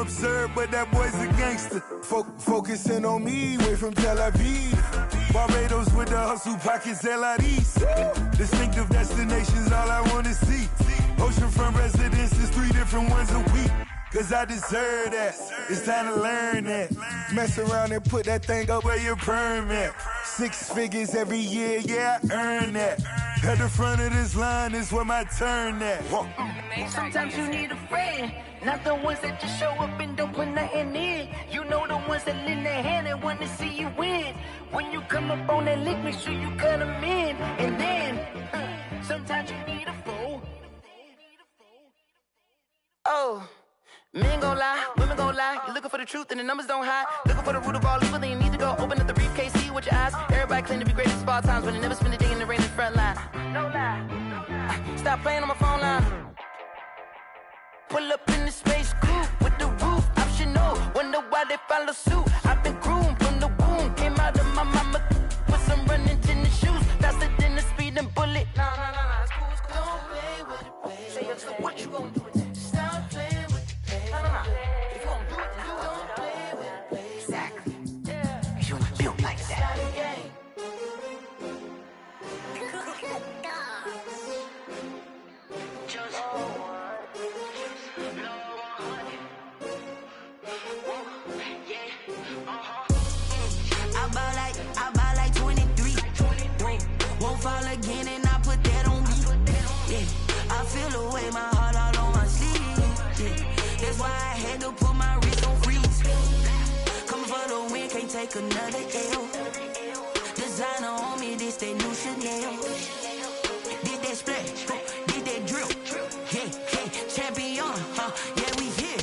absurd, but that boy's a gangster. Focusing on me, way from Tel Aviv. Barbados with the hustle pockets, LIDs. Distinctive destinations, all I wanna see. Oceanfront residences, 3 different ones a week. Cause I deserve that, it's time to learn that. Mess around and put that thing up where your perm at. 6 figures every year, yeah, I earn that. At the front of this line is where my turn at. Sometimes you need a friend, not the ones that just show up and don't put nothing in. You know the ones that lend their hand and wanna see you win. When you come up on that lick, make sure you cut them in. And then, sometimes you need a fool. Oh. Men gon' lie, women gon' lie. You're looking for the truth and the numbers don't hide. Looking for the root of all evil, then you need to go open up the briefcase, see with your eyes. Everybody claim to be greatest of all times, but they never spend a day in the rain in the front line. No lie, no lie. Stop playing on my phone line. Pull up in the space coupe with the roof optional. Wonder why they follow suit. I've been groomed from the womb. Came out of my mama with some running tennis shoes. Faster than the speeding bullet. No, it's cool, it's cool. Don't play with it, baby. So what you gon' do with it? Stop playing. If you gon' do it, then you don't play with it, baby. Exactly. Cause you ain't built like that. I buy like 23. Won't fall again and I put that on me. Yeah, I feel the way, my heart all on my sleeve. Yeah. That's why I had to put my wrist on freeze. Coming for the win, can't take another L. Designer on me, this that new Chanel. Did that splash, did that drill. Yeah, champion, yeah, we here.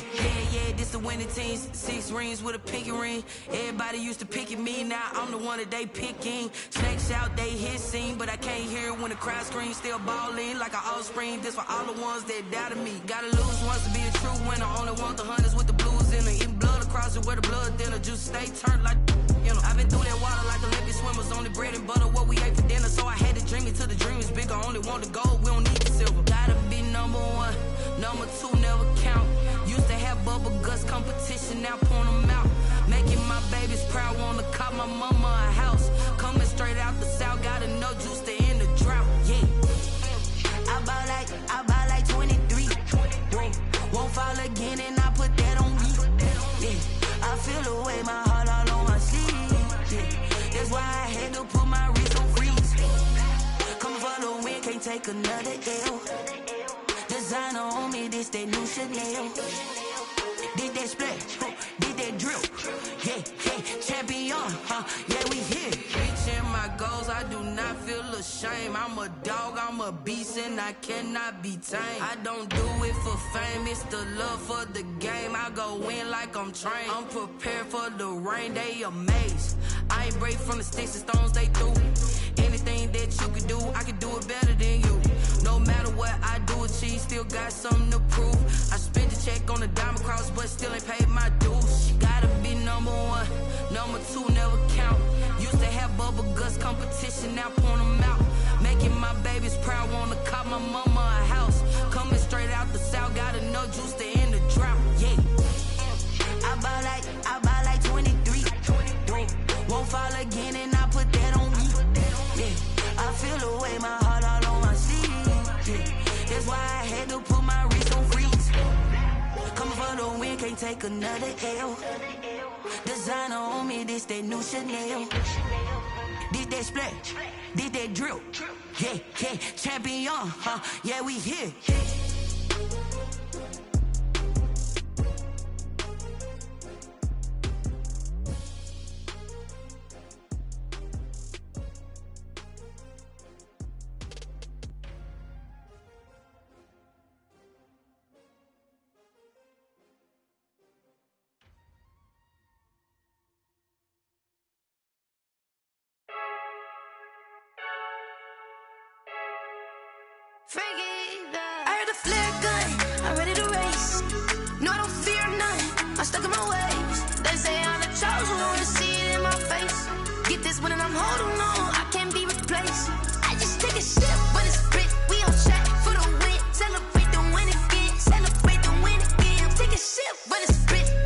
Yeah, this the winning team. 6 rings with a pinky ring. Everybody used to pick at me, now I'm the one that they picking. Snakes out, they hissing, but I can't hear when the crowd screams. Still balling like an offspring. This for all the ones that doubted me. Gotta lose once to be a true winner. Only want the hunters with the blues in it. Eating blood across it where the blood dinner. Juice stay turned like, you know. I've been through that water like Olympic swimmers. Only bread and butter, what we ate for dinner. So I had to dream it till the dream is bigger. Only want the gold, we don't need the silver. Gotta be number 1, number 2 never count. Used to have bubble guts competition, now point them out. Making my babies proud, wanna cop my mama a house. Coming straight out the south, gotta know juice to end the drought. Yeah, I buy like 23. Won't fall again and I put that on me. Yeah, I feel the way, my heart all on my sleeve. Yeah, that's why I had to put my wrist on freeze. Coming for the win, can't take another L. Designer on me, this that new Chanel. Did that splash, did that drill. Yeah, champion, yeah, we here. Reaching my goals, I do not feel ashamed. I'm a dog, I'm a beast, and I cannot be tamed. I don't do it for fame, it's the love for the game. I go in like I'm trained. I'm prepared for the rain, they amazed. I ain't break from the sticks and stones they threw. Anything that you could do, I could do it better than you. No matter what I do, achieve, still got something to prove. I spent the check on the diamond cross, but still ain't paid my dues. Gotta be number 1, number 2 never count. Used to have bubble guts competition, now point them out. Making my babies proud, wanna cop my mama a house. Coming straight out the south, gotta know juice to end the drought. Yeah, I buy like 23. Won't fall again and I put that on me. Yeah, I feel the way, my heart all on my sleeve. Yeah, that's why I had to put my wrist on freeze. Coming for the win, can't take another L. Designer on me, this that new Chanel. Did that splash, did that drill. Yeah, champion, yeah, we here. I heard the flare gun, I'm ready to race. No, I don't fear none, I'm stuck in my ways. They say I'm the chosen one, to see it in my face. Get this one and I'm holding on, I can't be replaced. I just take a sip, but it's spit, we on track for the win. Celebrate the win again, celebrate the win again. Take a sip, but it's spit.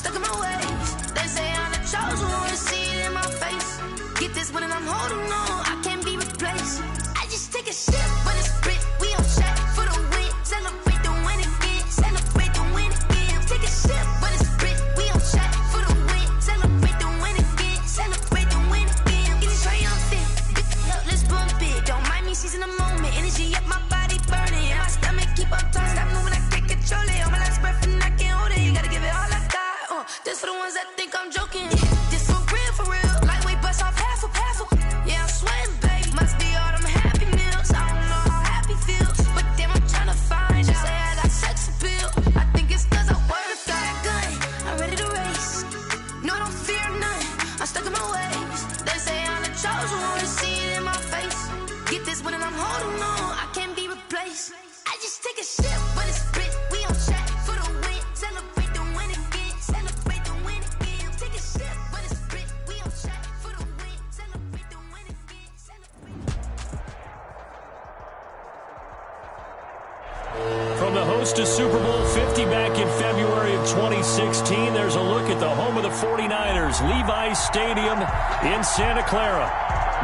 stuck in my ways. They say I'm the chosen one, see it in my face. Get this one and I'm holding on, I can't be replaced. I just take a sip, but it's spit. We on track for the win. Celebrate the win again. Celebrate the win again. Take a sip, but it's spit. We on track for the win. Celebrate the win again. Celebrate the win again. Get it triumphant. Look, let's bump it. Don't mind me, she's in the moment. Energy up, my body burning. My stomach keep up tight. Stop moving, I can't control it. On my last breath and I can't hold it. You gotta give it all I got. This for the ones that think I'm joking. This for real, for real. Lightweight bust off half of. Yeah, I'm sweating, babe. Must be all them happy meals. I don't know how happy feels, but damn, I'm tryna find you. Say I got sex appeal. I think it's cause I work that good. I'm ready to race. No, I don't fear none. I'm stuck in my ways. They say I'm the chosen one, see it in my face. Get this one and I'm holding on, I can't be replaced. I just take a sip, but it's spit. We on track for the win. Celebrate the win again. Celebrate the win again. Take a sip, but it's spit. We on track for the win. Celebrate the win again. From the host to Super Bowl 50 back in February of 2016, there's a look at the home of the 49ers, Levi's Stadium in Santa Clara.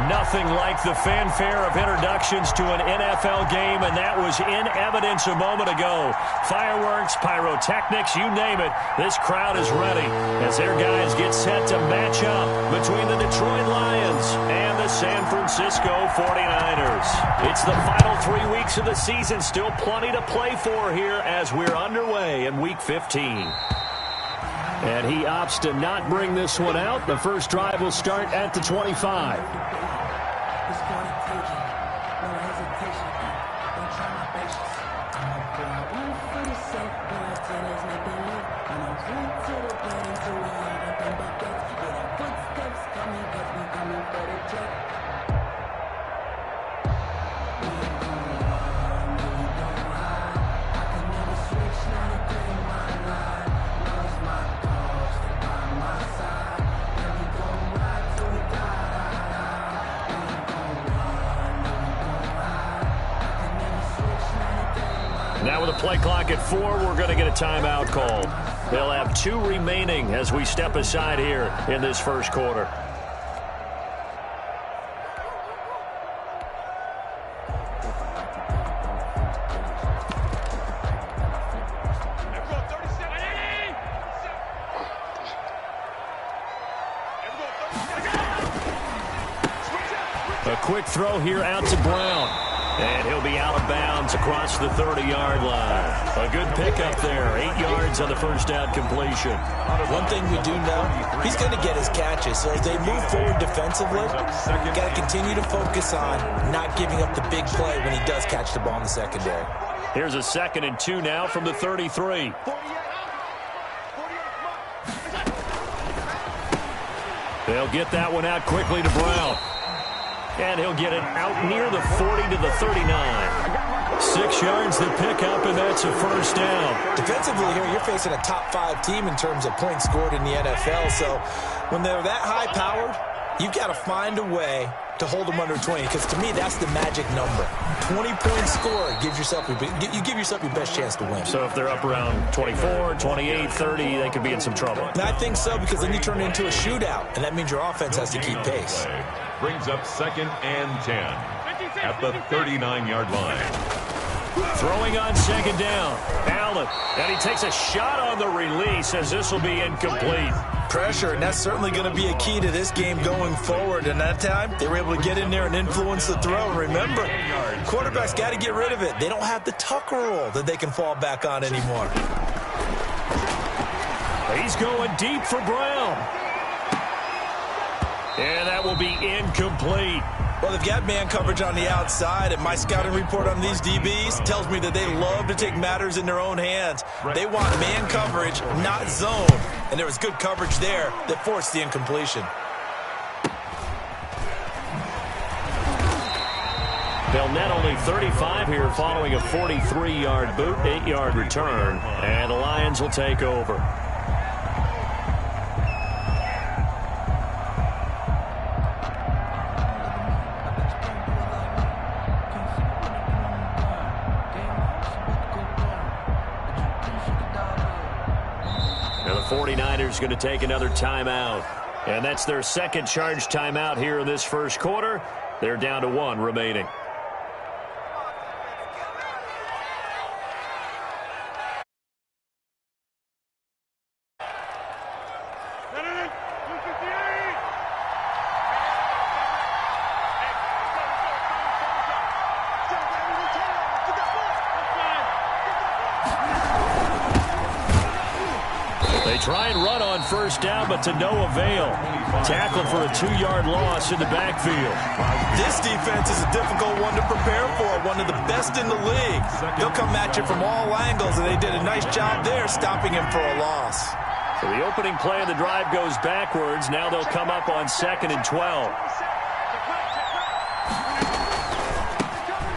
Nothing like the fanfare of introductions to an NFL game, and that was in evidence a moment ago. Fireworks, pyrotechnics, you name it, this crowd is ready as their guys get set to match up between the Detroit Lions and the San Francisco 49ers. It's the final 3 weeks of the season, still plenty to play for here as we're underway in Week 15. And he opts to not bring this one out. The first drive will start at the 25. Now with a play clock at 4, we're going to get a timeout called. They'll have 2 remaining as we step aside here in this first quarter. A quick throw here out to Brown. And he'll be out of bounds across the 30-yard line. A good pickup there. 8 yards on the first down completion. One thing we do know, he's going to get his catches. So as they move forward defensively, got to continue to focus on not giving up the big play when he does catch the ball in the secondary. Here's a 2nd and 2 now from the 33. They'll get that one out quickly to Brown. And he'll get it out near the 40 to the 39. 6 yards the pickup, and that's a first down. Defensively here, you're facing a top 5 team in terms of points scored in the NFL. So when they're that high-powered, you've got to find a way to hold them under 20. Because to me, that's the magic number. 20-point score gives yourself you give yourself your best chance to win. So if they're up around 24, 28, 30, they could be in some trouble. And I think so, because then you turn it into a shootout, and that means your offense has to keep pace. Brings up 2nd and 10 at the 39-yard line. Throwing on 2nd down. Allen, and he takes a shot on the release as this will be incomplete. Pressure, and that's certainly going to be a key to this game going forward. And that time, they were able to get in there and influence the throw. Remember, quarterbacks got to get rid of it. They don't have the tuck rule that they can fall back on anymore. He's going deep for Brown. And that will be incomplete. Well, they've got man coverage on the outside, and my scouting report on these DBs tells me that they love to take matters in their own hands. They want man coverage, not zone. And there was good coverage there that forced the incompletion. They'll net only 35 here following a 43-yard boot, 8-yard return. And the Lions will take over. 49ers going to take another timeout. And that's their second charge timeout here in this first quarter. They're down to 1 remaining. Try and run on first down, but to no avail. Tackle for a 2-yard loss in the backfield. This defense is a difficult one to prepare for, one of the best in the league. They'll come at you from all angles, and they did a nice job there stopping him for a loss. So the opening play of the drive goes backwards. Now they'll come up on 2nd and 12.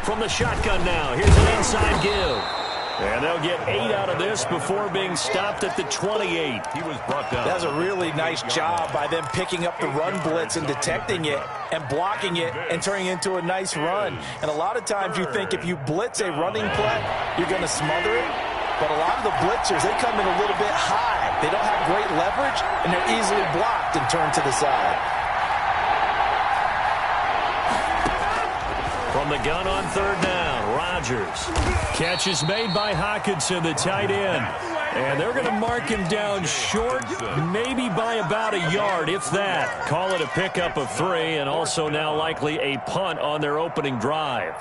From the shotgun now, here's an inside give. And they'll get 8 out of this before being stopped at the 28. He was brought down. That's a really nice job by them picking up the run blitz and detecting it and blocking it and turning it into a nice run. And a lot of times you think if you blitz a running play, you're going to smother it. But a lot of the blitzers, they come in a little bit high. They don't have great leverage, and they're easily blocked and turned to the side. From the gun on 3rd down, Rodgers. Catch is made by Hockenson, the tight end. And they're going to mark him down short, maybe by about a yard, if that. Call it a pickup of 3, and also now likely a punt on their opening drive.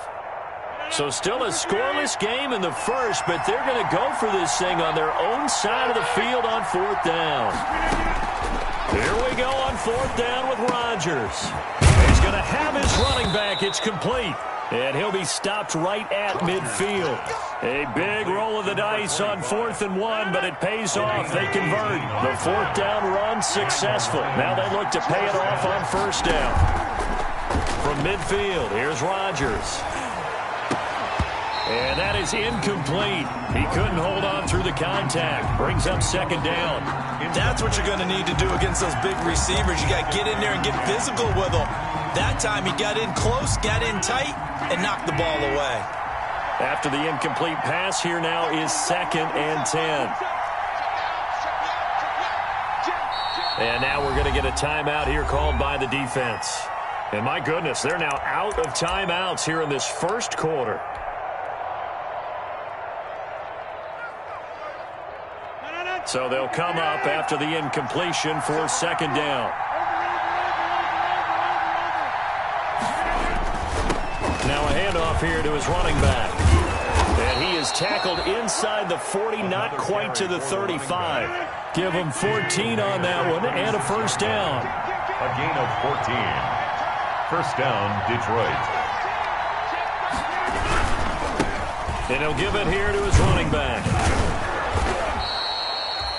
So still a scoreless game in the first, but they're going to go for this thing on their own side of the field on 4th down. Here we go on 4th down with Rodgers. He's going to have his running back. It's complete. And he'll be stopped right at midfield. A big roll of the dice on 4th and 1, but it pays off. They convert. The 4th down run successful. Now they look to pay it off on 1st down. From midfield, here's Rodgers. And that is incomplete. He couldn't hold on through the contact. Brings up 2nd down. That's what you're going to need to do against those big receivers. You got to get in there and get physical with them. That time he got in close, got in tight, and knocked the ball away. After the incomplete pass, here now is 2nd and 10. And now we're going to get a timeout here called by the defense. And my goodness, they're now out of timeouts here in this first quarter. So they'll come up after the incompletion for 2nd down. Now a handoff here to his running back. And he is tackled inside the 40, not quite to the 35. Give him 14 on that one and a 1st down. A gain of 14. 1st down, Detroit. And he'll give it here to his running back.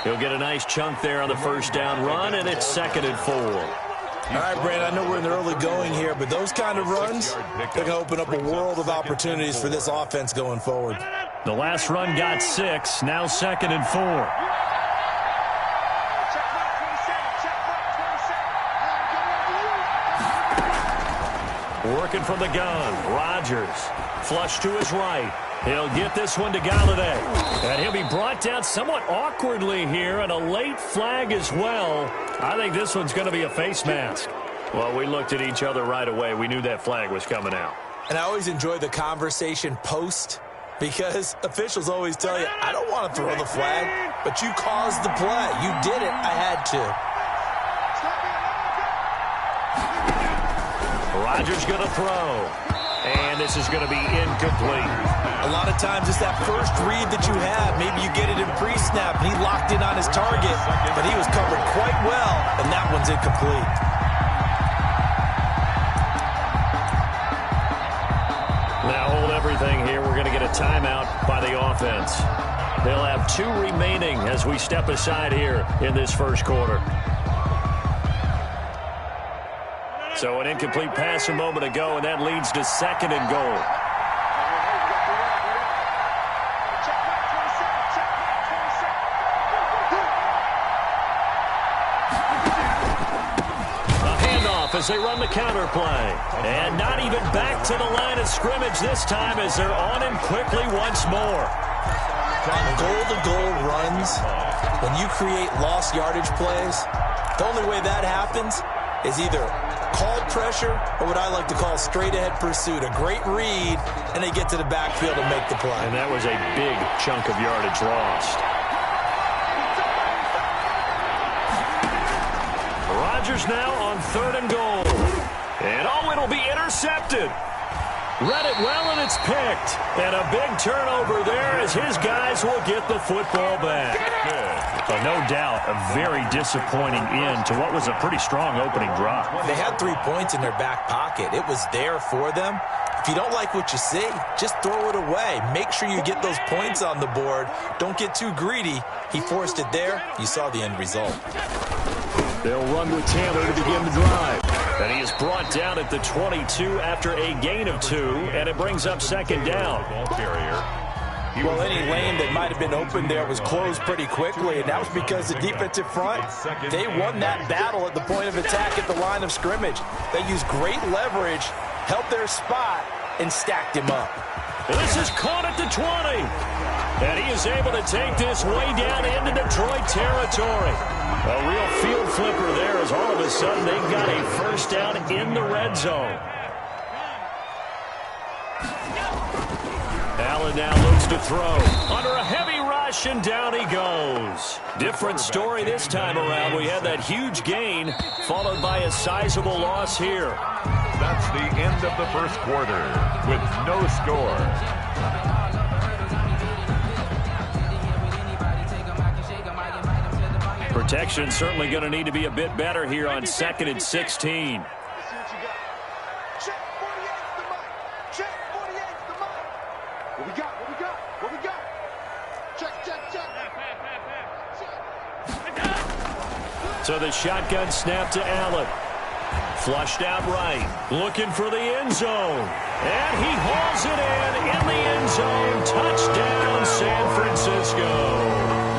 He'll get a nice chunk there on the 1st down run, and it's 2nd and 4. All right, Brandon, I know we're in the early going here, but those kind of runs, they're going to open up a world of opportunities for this offense going forward. The last run got 6, now 2nd and 4. Working from the gun, Rodgers. Flush to his right. He'll get this one to Galladay. And he'll be brought down somewhat awkwardly here, and a late flag as well. I think this one's going to be a face mask. Well, we looked at each other right away. We knew that flag was coming out. And I always enjoy the conversation post, because officials always tell you, I don't want to throw the flag, but you caused the play. You did it. I had to. Rodgers going to throw. And this is going to be incomplete. A lot of times it's that first read that you have. Maybe you get it in pre-snap, and he locked in on his target, but he was covered quite well, and that one's incomplete. Now hold everything here. We're going to get a timeout by the offense. They'll have 2 remaining as we step aside here in this first quarter. So an incomplete pass a moment ago, and that leads to 2nd and goal. A handoff as they run the counter play. And not even back to the line of scrimmage this time as they're on him quickly once more. On goal-to-goal runs, when you create lost yardage plays, the only way that happens is either called pressure or what I like to call straight-ahead pursuit. A great read, and they get to the backfield and make the play. And that was a big chunk of yardage lost. Rodgers now on 3rd and goal. And it'll be intercepted. Read it well, and it's picked. And a big turnover there as his guys will get the football back. So no doubt a very disappointing end to what was a pretty strong opening drive. They had 3 points in their back pocket. It was there for them. If you don't like what you see, just throw it away. Make sure you get those points on the board. Don't get too greedy. He forced it there. You saw the end result. They'll run with Taylor to begin the drive. And he is brought down at the 22 after a gain of 2, and it brings up 2nd down. Well, any lane that might have been open there was closed pretty quickly, and that was because the defensive front, they won that battle at the point of attack at the line of scrimmage. They used great leverage, held their spot, and stacked him up. This is caught at the 20. And he is able to take this way down into Detroit territory. A real field flipper there as all of a sudden they've got a first down in the red zone. Allen now looks to throw. Under a heavy rush, and down he goes. Different story this time around. We had that huge gain, followed by a sizable loss here. That's the end of the first quarter with no score. Protection certainly going to need to be a bit better here on 2nd and 16. So the shotgun snap to Allen. Flushed out right. Looking for the end zone. And he hauls it in the end zone. Touchdown, San Francisco.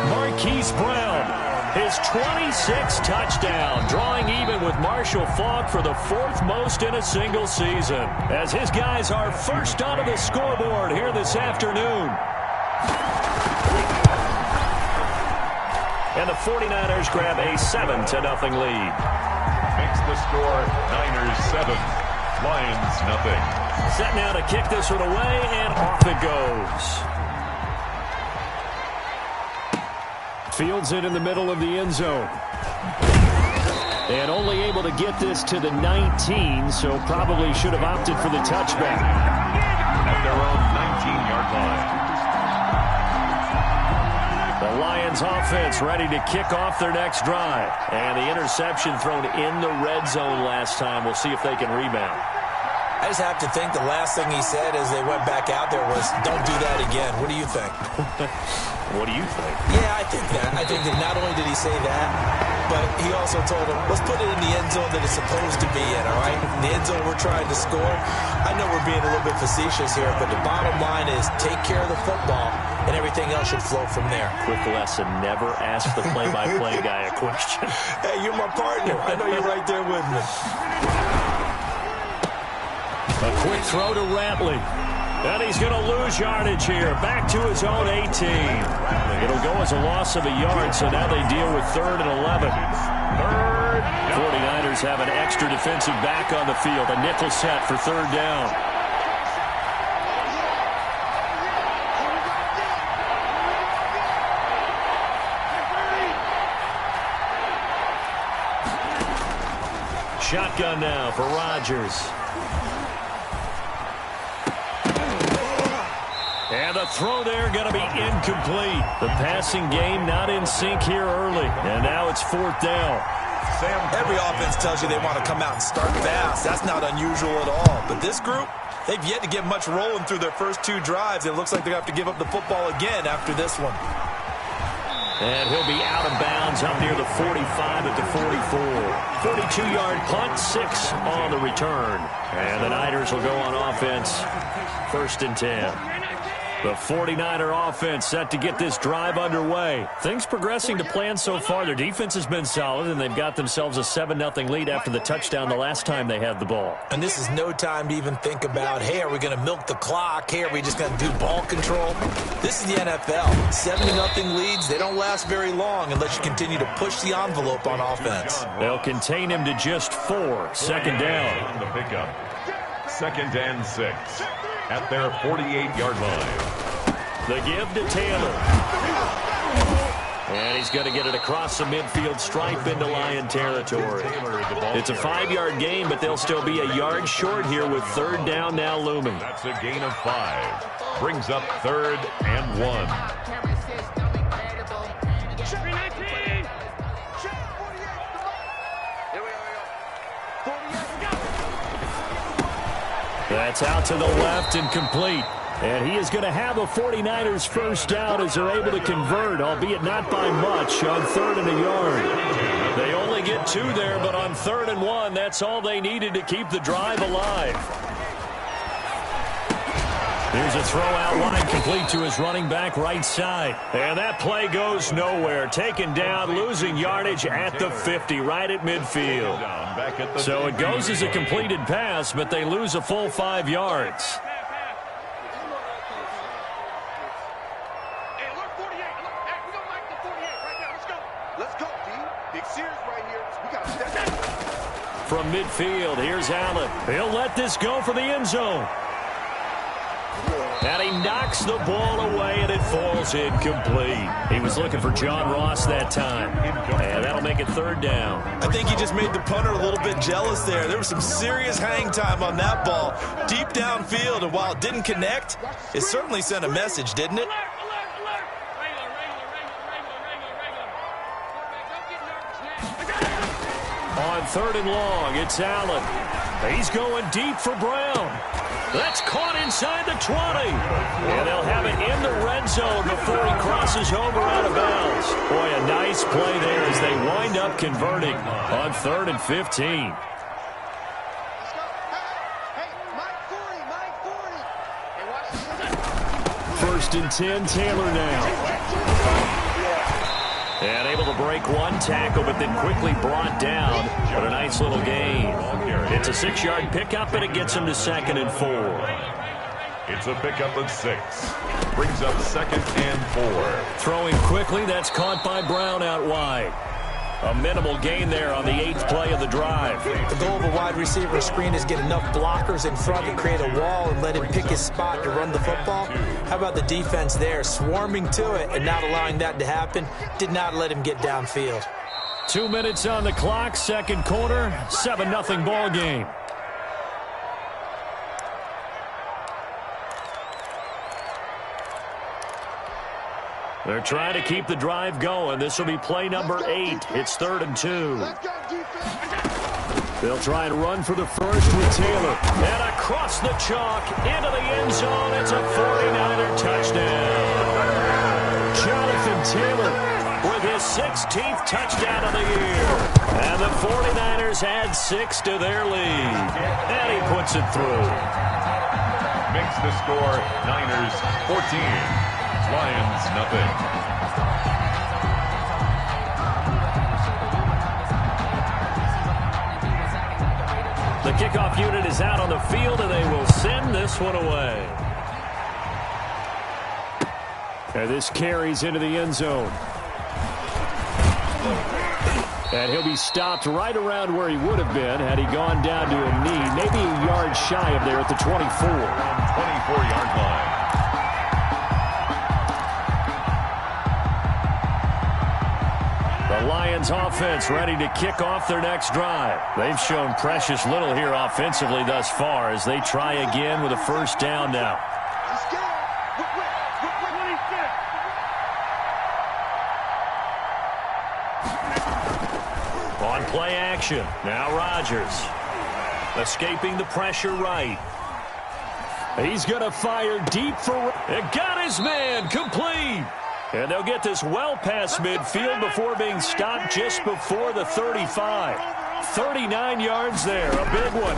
Marquise Brown, his 26th touchdown, drawing even with Marshall Faulk for the 4th most in a single season, as his guys are first onto the scoreboard here this afternoon. And the 49ers grab a 7-0 lead. Makes the score Niners 7, Lions nothing. Set now to kick this one away, and off it goes. Fields it in the middle of the end zone. And only able to get this to the 19, so probably should have opted for the touchback. At their own 19-yard line. The Lions offense ready to kick off their next drive. And the interception thrown in the red zone last time. We'll see if they can rebound. I just have to think the last thing he said as they went back out there was, don't do that again. What do you think? What do you think? Yeah, I think that. I think that not only did he say that, but he also told him, let's put it in the end zone that it's supposed to be in, all right? The end zone we're trying to score. I know we're being a little bit facetious here, but the bottom line is take care of the football, and everything else should flow from there. Quick lesson, never ask the play-by-play guy a question. Hey, you're my partner. I know you're right there with me. A quick throw to Ratley. And he's going to lose yardage here. Back to his own 18. It'll go as a loss of a yard, so now they deal with 3rd and 11. 49ers have an extra defensive back on the field. A nickel set for 3rd down. Shotgun now for Rodgers. And the throw there going to be incomplete. The passing game not in sync here early. And now it's 4th down. Every offense tells you they want to come out and start fast. That's not unusual at all. But this group, they've yet to get much rolling through their first 2 drives. It looks like they're going to have to give up the football again after this one. And he'll be out of bounds up near the 45 at the 44. 42-yard punt, 6 on the return. And the Niners will go on offense, 1st and 10. The 49er offense set to get this drive underway. Things progressing to plan so far. Their defense has been solid, and they've got themselves a 7-0 lead after the touchdown the last time they had the ball. And this is no time to even think about, hey, are we going to milk the clock? Hey, are we just going to do ball control? This is the NFL. 7-0 leads, they don't last very long unless you continue to push the envelope on offense. They'll contain him to just 4. Second down. On the pickup. 2nd and 6 at their 48-yard line. The give to Taylor. And he's going to get it across the midfield stripe into Lion territory. It's a 5-yard gain, but they'll still be a yard short here with 3rd down now looming. That's a gain of 5. Brings up 3rd and 1. That's out to the left and complete. And he is going to have the 49ers first down as they're able to convert, albeit not by much, on 3rd and a yard. They only get 2 there, but on 3rd and 1, that's all they needed to keep the drive alive. Here's a throw out wide, complete to his running back right side. And that play goes nowhere. Taken down, losing yardage at the 50, right at midfield. So it goes as a completed pass, but they lose a full 5 yards. From midfield, here's Allen. He'll let this go for the end zone. And he knocks the ball away, and it falls incomplete. He was looking for John Ross that time. And that'll make it 3rd down. I think he just made the punter a little bit jealous there. There was some serious hang time on that ball. Deep downfield, and while it didn't connect, it certainly sent a message, didn't it? On 3rd and long, it's Allen. He's going deep for Brown. That's caught inside the 20. And they'll have it in the red zone before he crosses over out of bounds. Boy, a nice play there as they wind up converting on 3rd and 15. First and 10, Taylor now. And able to break one tackle, but then quickly brought down. But a nice little gain. It's a 6-yard pickup, and it gets him to 2nd and 4. It's a pickup of 6. Brings up 2nd and 4. Throwing quickly, that's caught by Brown out wide. A minimal gain there on the 8th play of the drive. The goal of a wide receiver screen is get enough blockers in front to create a wall and let him pick his spot to run the football. How about the defense there, swarming to it and not allowing that to happen? Did not let him get downfield. 2 minutes on the clock, 2nd quarter, 7-0 ball game. They're trying to keep the drive going. This will be play number 8. It's 3rd and 2. They'll try and run for the first with Taylor. And across the chalk into the end zone. It's a 49er touchdown. Jonathan Taylor with his 16th touchdown of the year. And the 49ers add 6 to their lead. And he puts it through. Makes the score Niners 14. Lions, nothing. The kickoff unit is out on the field, and they will send this one away. And this carries into the end zone. And he'll be stopped right around where he would have been had he gone down to a knee, maybe a yard shy of there at the 24. 24-yard line. The Lions offense ready to kick off their next drive. They've shown precious little here offensively thus far as they try again with a first down now. On play action, now Rodgers. Escaping the pressure right. He's going to fire deep for... It got his man complete. And they'll get this well past midfield before being stopped just before the 35. 39 yards there, a big one.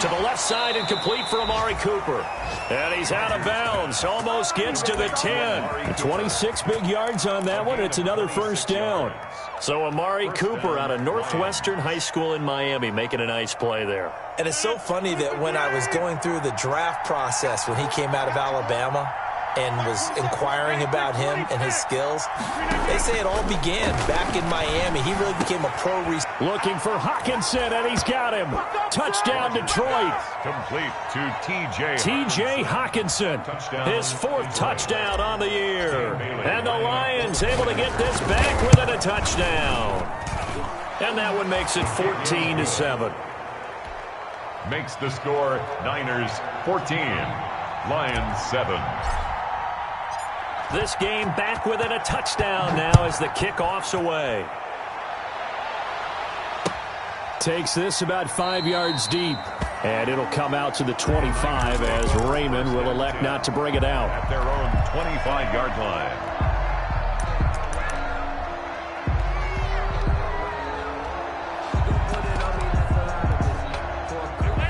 To the left side and complete for Amari Cooper. And he's out of bounds. Almost gets to the 10. 26 big yards on that one. It's another first down. So Amari Cooper out of Northwestern High School in Miami making a nice play there. And it's so funny that when I was going through the draft process when he came out of Alabama and was inquiring about him and his skills, they say it all began back in Miami. He really became a pro. Looking for Hawkinson, and he's got him. Touchdown, Detroit. Complete to T.J. Hawkinson, his 4th touchdown on the year. And the Lions able to get this back within a touchdown. And that one makes it 14-7. Makes the score Niners 14, Lions 7. This game back within a touchdown now as the kickoff's away. Takes this about 5 yards deep. And it'll come out to the 25 as Raymond will elect not to bring it out. At their own 25-yard line.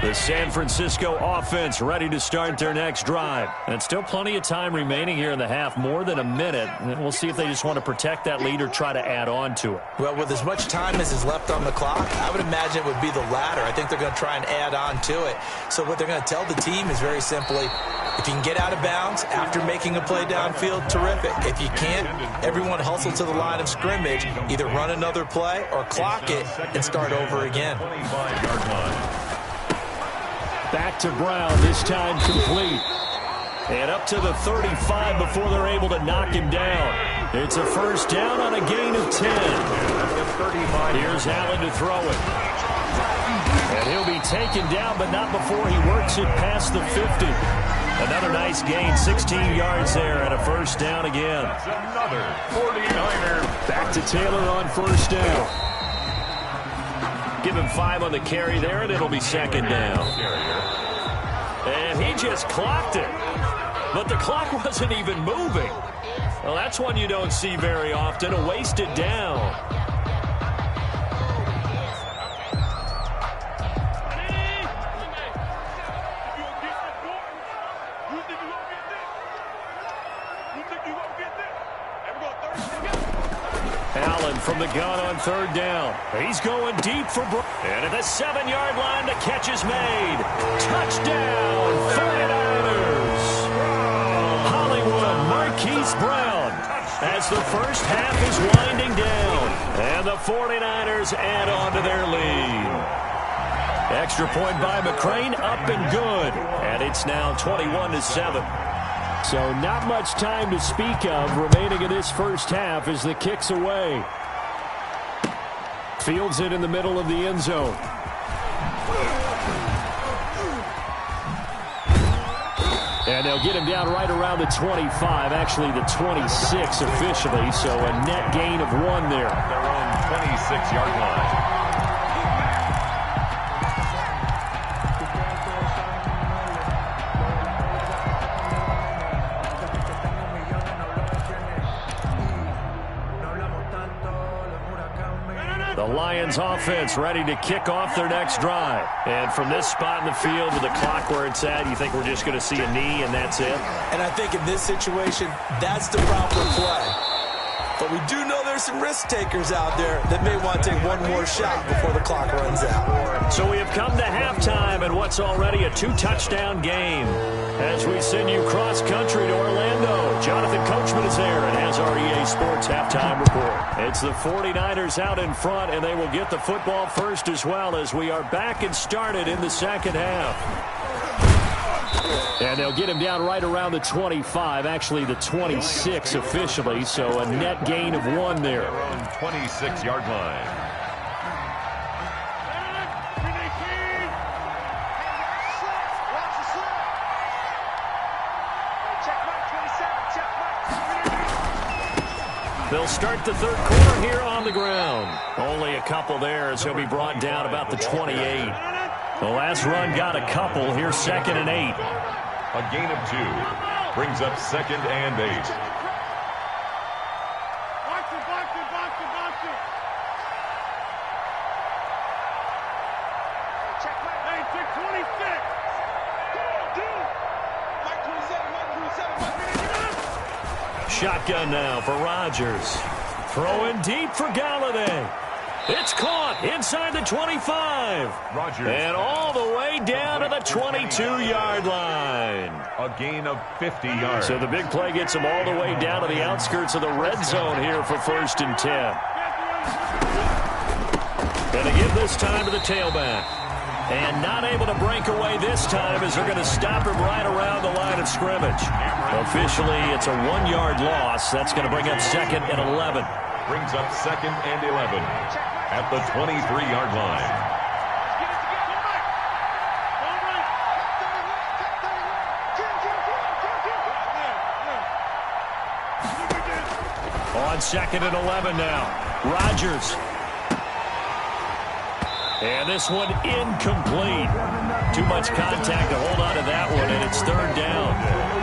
The San Francisco offense ready to start their next drive. And still plenty of time remaining here in the half, more than a minute. And we'll see if they just want to protect that lead or try to add on to it. Well, with as much time as is left on the clock, I would imagine it would be the latter. I think they're going to try and add on to it. So what they're going to tell the team is very simply, if you can get out of bounds after making a play downfield, terrific. If you can't, everyone hustle to the line of scrimmage, either run another play or clock it and start over again. 25-yard line. Back to Brown, this time complete. And up to the 35 before they're able to knock him down. It's a first down on a gain of 10. Here's Allen to throw it. And he'll be taken down, but not before he works it past the 50. Another nice gain, 16 yards there, and a first down again. That's another 49er. Back to Taylor on first down. Give him 5 on the carry there, and it'll be second down. And he just clocked it. But the clock wasn't even moving. Well, that's one you don't see very often, a wasted down. Allen from the gun on third down. He's going deep for Brown. And at the 7-yard line, the catch is made. Touchdown, 49ers. Hollywood Marquise Brown as the first half is winding down. And the 49ers add on to their lead. Extra point by McCrane, up and good. And it's now 21-7. So not much time to speak of remaining in this first half as the kick's away. Fields it in the middle of the end zone. And they'll get him down right around the 25, actually the 26 officially, so a net gain of 1 there. Their own 26-yard line. The Lions offense ready to kick off their next drive. And from this spot in the field with the clock where it's at, you think we're just going to see a knee and that's it? And I think in this situation, that's the proper play. But we do know there's some risk takers out there that may want to take one more shot before the clock runs out. So we have come to halftime in what's already a 2-touchdown game. As we send you cross-country to Orlando, Jonathan Coachman is there and has our EA Sports halftime report. It's the 49ers out in front, and they will get the football first as well as we are back and started in the second half. And they'll get him down right around the 25, actually the 26 officially, so a net gain of 1 there. Their own 26-yard line. They'll start the third quarter here on the ground. Only a couple there as he'll be brought down about the 28. The last run got a couple. Here's 2nd and 8. A gain of 2 brings up 2nd and 8. shotgun now for Rodgers. Throwing deep for Galladay. It's caught inside the 25. Rodgers. And all the way down to the 22-yard line. A gain of 50 yards. So the big play gets him all the way down to the outskirts of the red zone here for 1st and 10. Going to give this time to the tailback. And not able to break away this time as they're going to stop him right around the line of scrimmage. Officially, it's a 1-yard loss. That's going to bring up 2nd and 11. Brings up 2nd and 11 at the 23-yard line. On 2nd and 11 now. Rodgers. And this one incomplete. Too much contact to hold on to that one, and it's 3rd down.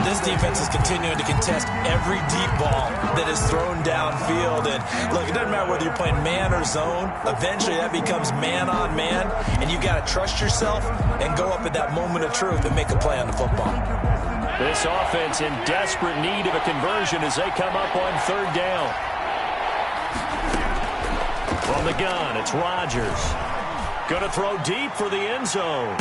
This defense is continuing to contest every deep ball that is thrown downfield. And look, it doesn't matter whether you're playing man or zone. Eventually, that becomes man on man, and you got to trust yourself and go up at that moment of truth and make a play on the football. This offense in desperate need of a conversion as they come up on 3rd down. From the gun, it's Rodgers. Going to throw deep for the end zone.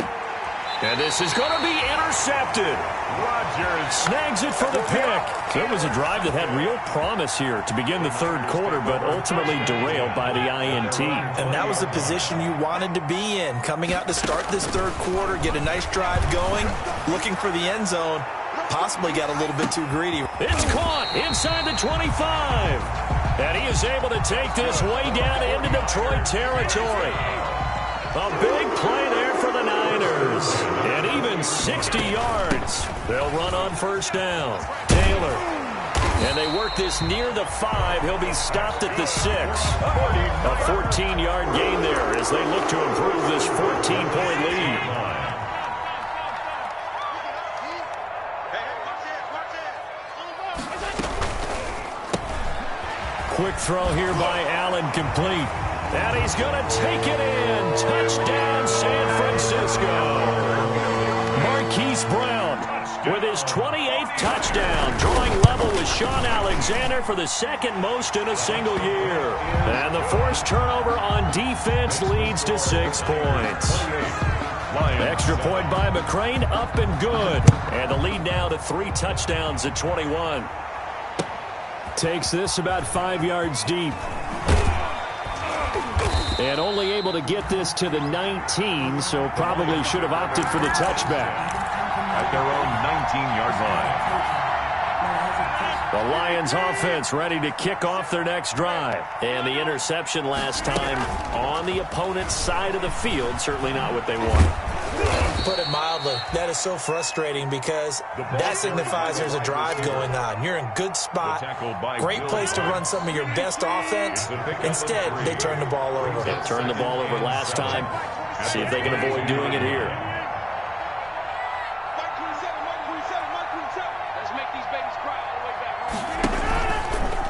And this is going to be intercepted. Rodgers snags it for the pick. So it was a drive that had real promise here to begin the 3rd quarter, but ultimately derailed by the INT. And that was the position you wanted to be in. Coming out to start this 3rd quarter, get a nice drive going, looking for the end zone. Possibly got a little bit too greedy. It's caught inside the 25. And he is able to take this way down into Detroit territory. A big play there for the Niners. And even 60 yards. They'll run on 1st down. Taylor. And they work this near the 5. He'll be stopped at the 6. A 14-yard gain there as they look to improve this 14-point lead. Quick throw here by Allen, complete. And he's going to take it in. Touchdown, San Francisco. Marquise Brown with his 28th touchdown, drawing level with Sean Alexander for the 2nd most in a single year. And the forced turnover on defense leads to 6 points. Extra point by McCrane, up and good. And the lead now to 3 touchdowns at 21. Takes this about 5 yards deep. And only able to get this to the 19, so probably should have opted for the touchback. At their own 19-yard line. The Lions offense ready to kick off their next drive. And the interception last time on the opponent's side of the field, certainly not what they wanted. Put it mildly, that is so frustrating because that signifies there's a drive going on. You're in good spot, great place to run some of your best offense. Instead, they turn the ball over. They turned the ball over last time. See if they can avoid doing it here.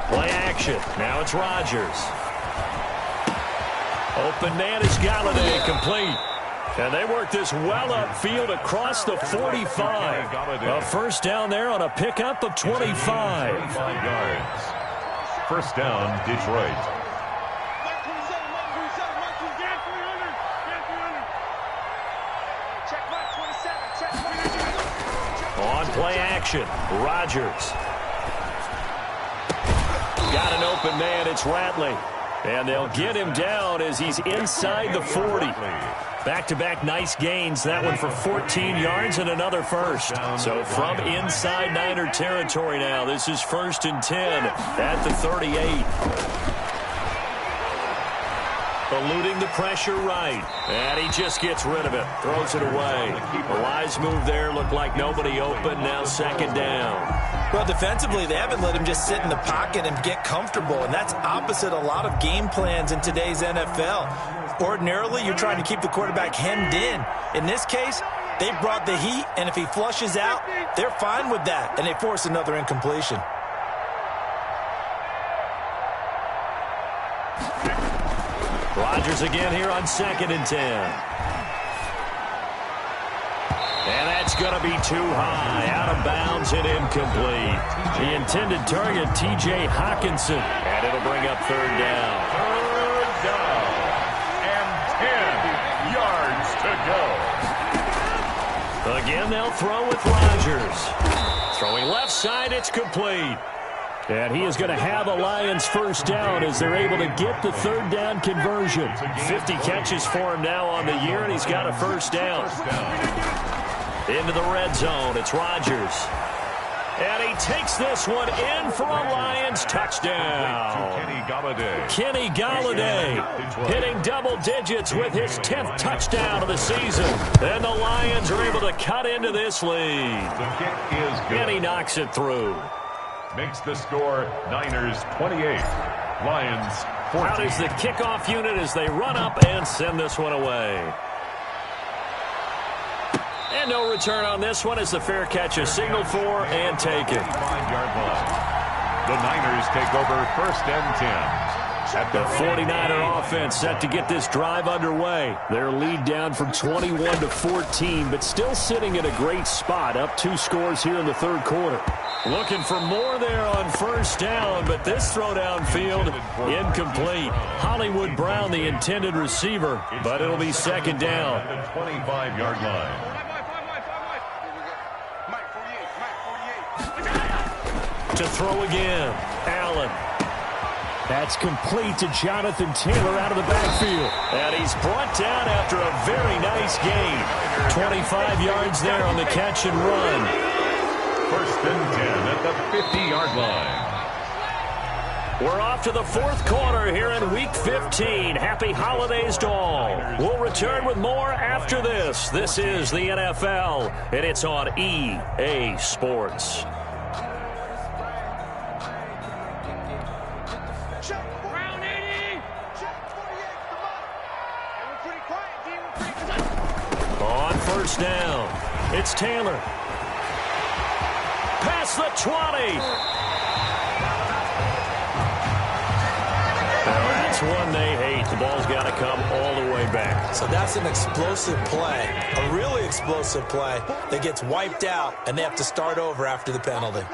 Play action. Now it's Rodgers. Open man is Galladay, complete. And they work this well upfield across the 45. A 1st down there on a pickup of 25. 25 yards. 1st down, Detroit. On play action, Rodgers. Got an open man, it's Ratley. And they'll get him down as he's inside the 40. Back-to-back nice gains. That one for 14 yards and another 1st. So from inside Niner territory now, this is 1st and 10 at the 38. Eluding the pressure right. And he just gets rid of it. Throws it away. A wise move there. Looked like nobody open. Now 2nd down. Well, defensively, they haven't let him just sit in the pocket and get comfortable, and that's opposite a lot of game plans in today's NFL. Ordinarily, you're trying to keep the quarterback hemmed in. In this case, they brought the heat, and if he flushes out, they're fine with that, and they force another incompletion. Rodgers again here on 2nd and 10. And that's going to be too high. Out of bounds throws it incomplete. The intended target, T.J. Hawkinson. And it'll bring up third down. Third down. And 10 yards to go. Again, they'll throw with Rodgers. Throwing left side, it's complete. And he is going to have a Lions first down as they're able to get the third down conversion. 50 catches for him now on the year, and he's got a first down. Into the red zone, it's Rodgers. And he takes this one in for a Lions touchdown. Kenny Golladay hitting double digits with his 10th touchdown of the season. And the Lions are able to cut into this lead. The kick is good. And he knocks it through. Makes the score Niners 28, Lions 14. Out is the kickoff unit as they run up and send this one away. And no return on this one as the fair catch is signaled for and taken. 5-yard line. The Niners take over first and 10. At the 49er offense set to get this drive underway. Their lead down from 21 to 14, but still sitting at a great spot, up 2 scores here in the third quarter. Looking for more there on first down, but this throw downfield incomplete. Hollywood Brown, the intended receiver, but it'll be second down. At the 25-yard line. To throw again, Allen. That's complete to Jonathan Taylor out of the backfield. And he's brought down after a very nice gain. 25 yards there on the catch and run. First and 10 at the 50-yard line. We're off to the fourth quarter here in Week 15. Happy holidays to all. We'll return with more after this. This is the NFL, and it's on EA Sports. On first down, it's Taylor. Past the 20. That's one they hate. The ball's got to come all the way back. So that's an explosive play, a really explosive play that gets wiped out, and they have to start over after the penalty.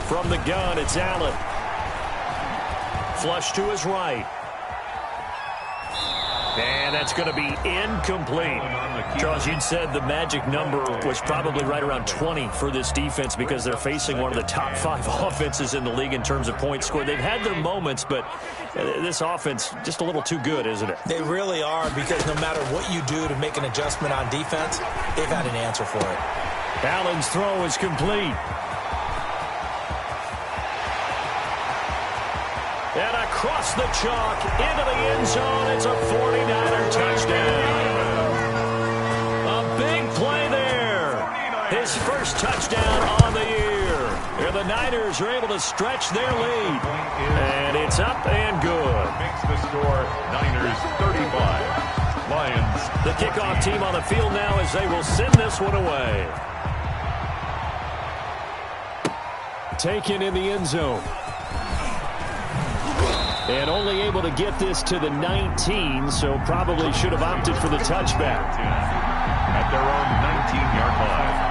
From the gun, it's Allen. Flush to his right. And that's going to be incomplete. Charles, you'd said the magic number was probably right around 20 for this defense because they're facing one of the top 5 offenses in the league in terms of points scored. They've had their moments, but this offense just a little too good, isn't it? They really are, because no matter what you do to make an adjustment on defense, they've had an answer for it. Allen's throw is complete. And across the chalk, into the end zone, it's a 49er touchdown. A big play there. His first touchdown on the year. And the Niners are able to stretch their lead. And it's up and good. Makes the score Niners 35, Lions. The kickoff team on the field now as they will send this one away. Taken in the end zone. And only able to get this to the 19, so probably should have opted for the touchback. At their own 19-yard line.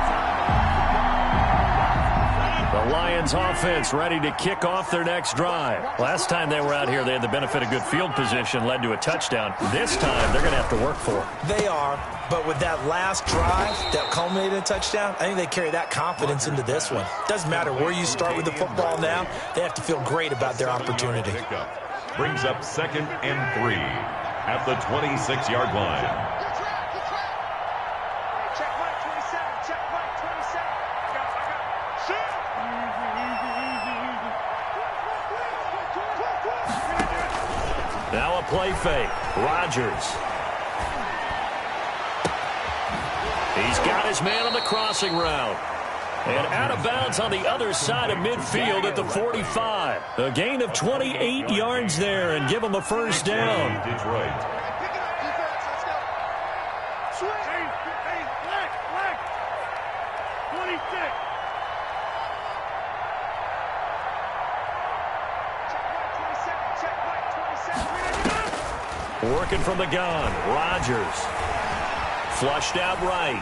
The Lions offense ready to kick off their next drive. Last time they were out here, they had the benefit of good field position, led to a touchdown. This time, they're going to have to work for it. They are, but with that last drive that culminated in a touchdown, I think they carry that confidence into this one. Doesn't matter where you start with the football now, they have to feel great about their opportunity. Brings up second and 3 at the 26-yard line. Now a play fake. Rodgers. He's got his man on the crossing route. And out of bounds on the other side of midfield at the 45. A gain of 28 yards there and give him a first down. Detroit. Working from the gun. Rodgers. Flushed out right.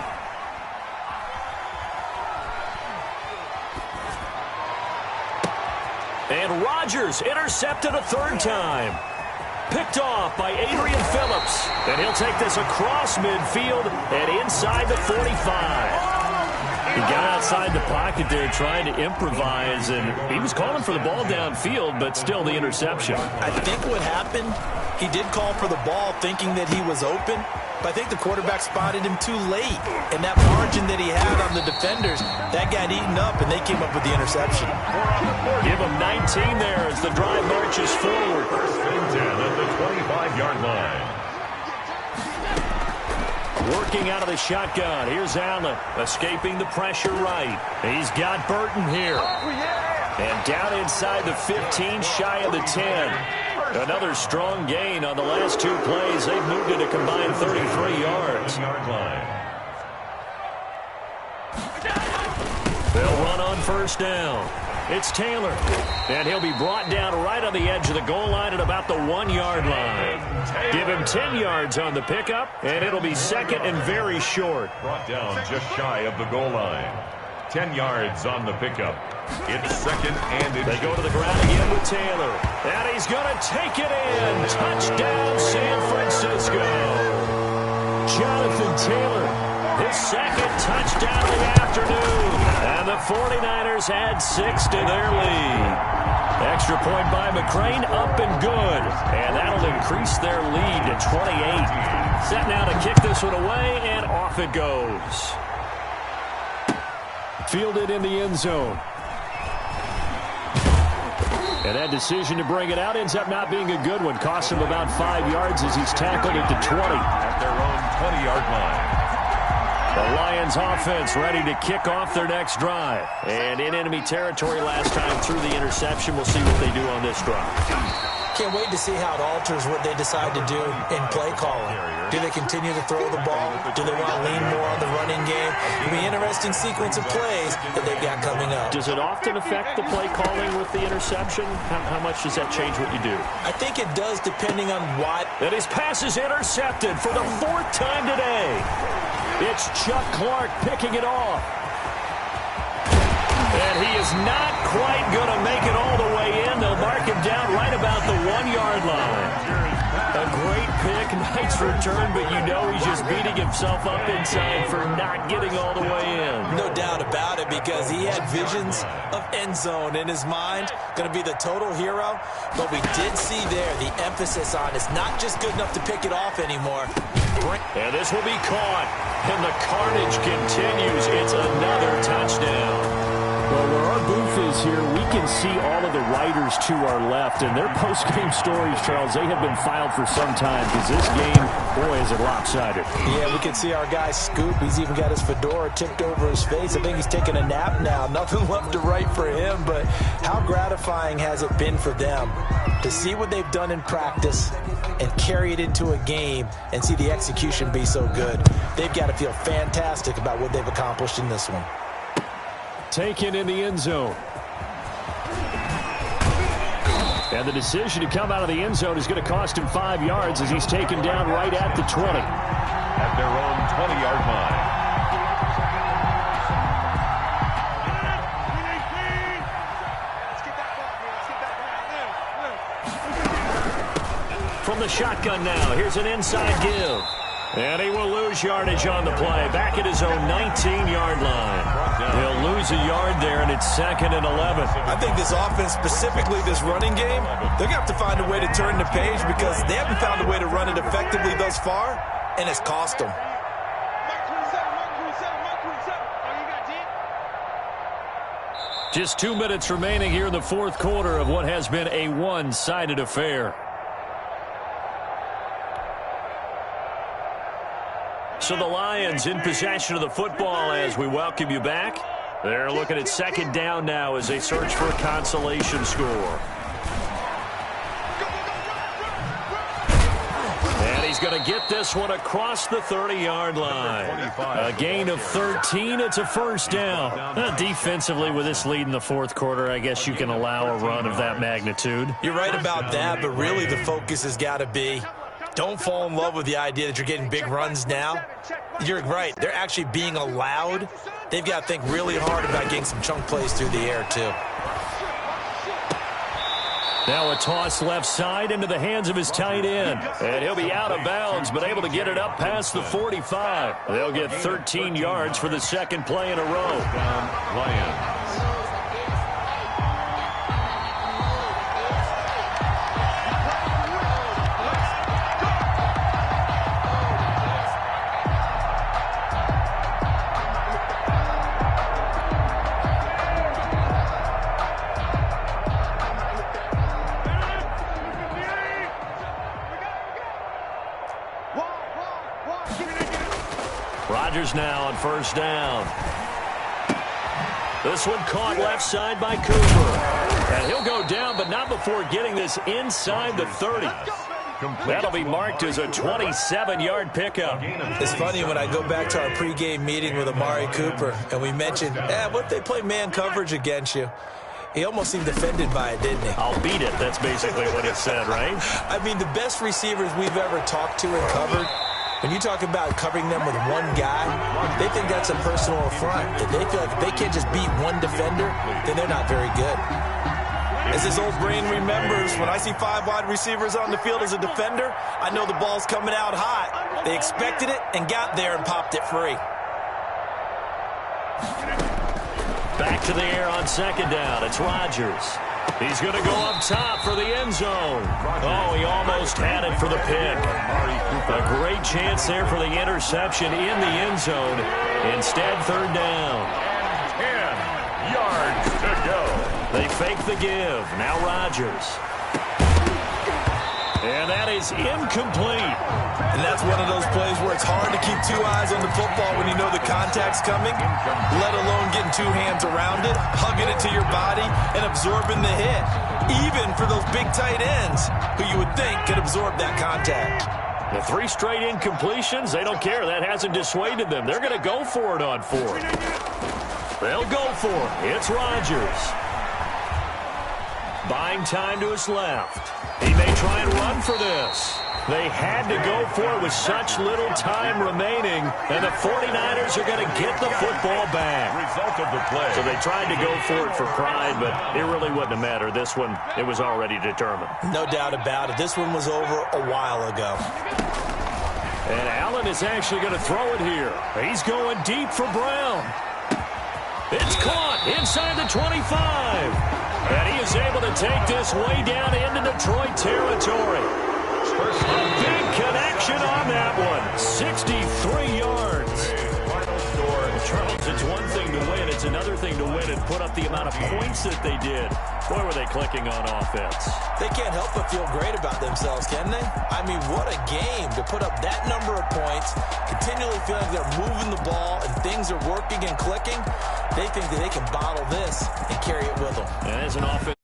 And Rodgers intercepted a third time. Picked off by Adrian Phillips. And he'll take this across midfield and inside the 45. He got outside the pocket there trying to improvise, and he was calling for the ball downfield, but still the interception. I think what happened, he did call for the ball thinking that he was open, but I think the quarterback spotted him too late. And that margin that he had on the defenders, that got eaten up, and they came up with the interception. Give him 19 there as the drive marches forward. First and 10 at the 25-yard line. Working out of the shotgun. Here's Allen escaping the pressure right. He's got Burton here. And down inside the 15, shy of the 10. Another strong gain on the last two plays. They've moved it a combined 33 yards. They'll run on first down. It's Taylor. And he'll be brought down right on the edge of the goal line at about the 1-yard line. Give him 10 yards on the pickup, and it'll be second and very short. Brought down just shy of the goal line. 10 yards on the pickup. It's second and they go to the ground again with Taylor. And he's going to take it in. Touchdown, San Francisco. Jonathan Taylor, his second touchdown of the afternoon. And the 49ers add 6 to their lead. Extra point by McCrane, up and good. And that'll increase their lead to 28. Set now to kick this one away, and off it goes. Fielded in the end zone. And that decision to bring it out ends up not being a good one. Costs him about 5 yards as he's tackled at the 20. at their own 20-yard line. The Lions offense ready to kick off their next drive. And in enemy territory last time through the interception. We'll see what they do on this drive. Can't wait to see how it alters what they decide to do in play calling. Do they continue to throw the ball? Do they want to lean more on the running game? It'll be an interesting sequence of plays that they've got coming up. Does it often affect the play calling with the interception? How much does that change what you do? I think it does, depending on what. And his pass is intercepted for the 4th time today. It's Chuck Clark picking it off. And he is not quite going to make it all the way in. They'll mark him down right about the 1-yard line. A great pick, nice return, but you know he's just beating himself up inside for not getting all the way in. No doubt about it, because he had visions of end zone in his mind. Going to be the total hero. But we did see there the emphasis on it's not just good enough to pick it off anymore. And this will be caught. And the carnage continues. It's another touchdown. Well, where our booth is here, we can see all of the writers to our left, and their post-game stories, Charles, they have been filed for some time, because this game, boy, is it lopsided. Yeah, we can see our guy Scoop. He's even got his fedora tipped over his face. I think he's taking a nap now. Nothing left to write for him, but how gratifying has it been for them to see what they've done in practice and carry it into a game and see the execution be so good. They've got to feel fantastic about what they've accomplished in this one. Taken in the end zone. And the decision to come out of the end zone is going to cost him 5 yards as he's taken down right at the 20. At their own 20-yard line. From the shotgun now, here's an inside give. And he will lose yardage on the play. Back at his own 19-yard line. He'll lose a yard there, and it's 2nd and 11. I think this offense, specifically this running game, they're going to have to find a way to turn the page, because they haven't found a way to run it effectively thus far, and it's cost them. Just 2 minutes remaining here in the 4th quarter of what has been a one-sided affair. So the Lions in possession of the football as we welcome you back. They're looking at 2nd down now as they search for a consolation score. And he's going to get this one across the 30-yard line. A gain of 13. It's a 1st down. Defensively, with this lead in the 4th quarter, I guess you can allow a run of that magnitude. You're right about that, but really the focus has got to be Don't fall in love with the idea that you're getting big runs now. You're right. They're actually being allowed. They've got to think really hard about getting some chunk plays through the air, too. Now a toss left side into the hands of his tight end. And he'll be out of bounds, but able to get it up past the 45. They'll get 13 yards for the second play in a row. Lions. Rodgers now on first down. This one caught left side by Cooper. And he'll go down, but not before getting this inside the 30. That'll be marked as a 27-yard pickup. It's funny when I go back to our pregame meeting with Amari Cooper, and we mentioned, what if they play man coverage against you? He almost seemed offended by it, didn't he? I'll beat it. That's basically what he said, right? I mean, the best receivers we've ever talked to and covered, when you talk about covering them with one guy, they think that's a personal affront. If they feel like if they can't just beat one defender, then they're not very good. As his old brain remembers, when I see 5 wide receivers on the field as a defender, I know the ball's coming out hot. They expected it and got there and popped it free. Back to the air on second down. It's Rodgers. He's going to go up top for the end zone. Oh, he almost had it for the pick. A great chance there for the interception in the end zone. Instead, third down. 10 yards to go. They fake the give. Now Rodgers. And that is incomplete. And that's one of those plays where it's hard to keep 2 eyes on the football when you know the contact's coming, let alone getting 2 hands around it, hugging it to your body, and absorbing the hit. Even for those big tight ends who you would think could absorb that contact. The 3 straight incompletions, they don't care. That hasn't dissuaded them. They're going to go for it on 4th. They'll go for it. It's Rodgers. Buying time to his left. He may try and run for this. They had to go for it with such little time remaining, and the 49ers are going to get the football back. Result of the play. So they tried to go for it for pride, but it really wouldn't have mattered. This one, it was already determined. No doubt about it. This one was over a while ago. And Allen is actually going to throw it here. He's going deep for Brown. It's caught inside the 25. And he is able to take this way down into Detroit territory. A big connection on that one. 63 yards. Charles, it's one thing to win. It's another thing to win and put up the amount of points that they did. Boy, were they clicking on offense. They can't help but feel great about themselves, can they? I mean, what a game to put up that number of points, continually feeling they're moving the ball and things are working and clicking. They think that they can bottle this and carry it with them. And as an offense